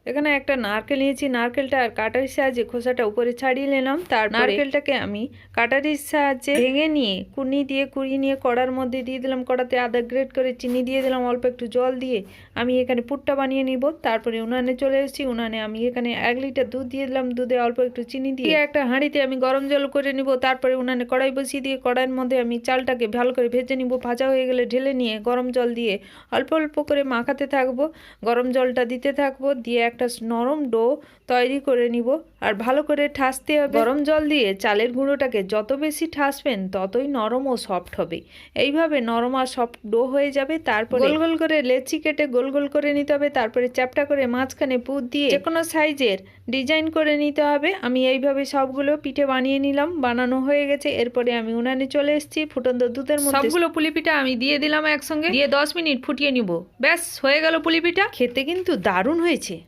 এখানে একটা নারকেল নিয়েছি, নারকেলটা আর কাটারির সাহায্যে খোসাটা উপরে ছাড়িয়ে নিলাম। তার নারকেলটাকে আমি কাটারির সাহায্যে ভেঙে নিয়ে কুনি দিয়ে কুড়িয়ে নিয়ে কড়ার মধ্যে দিয়ে দিলাম। কড়াতে আদা গ্রেট করে চিনি দিয়ে দিলাম, অল্প একটু জল দিয়ে আমি এখানে পুরটা বানিয়ে নিব। তারপরে উনানে চলে এসেছি, উনানে আমি এখানে 1 লিটার দুধ দিয়ে দিলাম। দুধে অল্প একটু চিনি দিয়ে একটা হাঁড়িতে আমি গরম জল করে নিব। তারপরে উনানে কড়াই বসিয়ে দিয়ে কড়াইয়ের মধ্যে আমি চালটাকে ভালো করে ভেজে নিব। ভাজা হয়ে গেলে ঢেলে নিয়ে গরম জল দিয়ে অল্প অল্প করে মাখাতে থাকবো, গরম জলটা দিতে থাকবো, দিয়ে একটা নরম ডো তৈরি করে নিব। আর ভালো করে ঠাসতে হবে। গরম জল দিয়ে চালের গুঁড়োটাকে যত বেশি ঠাসবেন ততই নরম ও সফট হবে। এইভাবে নরম আর সফট ডো হয়ে যাবে। তারপর গোল গোল করে লেচি কেটে গোল গোল করে নিতে হবে। তারপরে চ্যাপটা করে মাঝখানে পুর দিয়ে যে কোনো সাইজের ডিজাইন করে নিতে হবে। আমি এইভাবে সবগুলো পিঠে বানিয়ে নিলাম, বানানো হয়ে গেছে। এরপরে আমি উনানে চলে এসেছি, ফুটন্ত দুধের মধ্যে সবগুলো পুলি পিঠা আমি দিয়ে দিলাম একসঙ্গে, দিয়ে 10 মিনিট ফুটিয়ে নিব। ব্যাস হয়ে গেল পুলি পিঠা। খেতে কিন্তু দারুণ হয়েছে।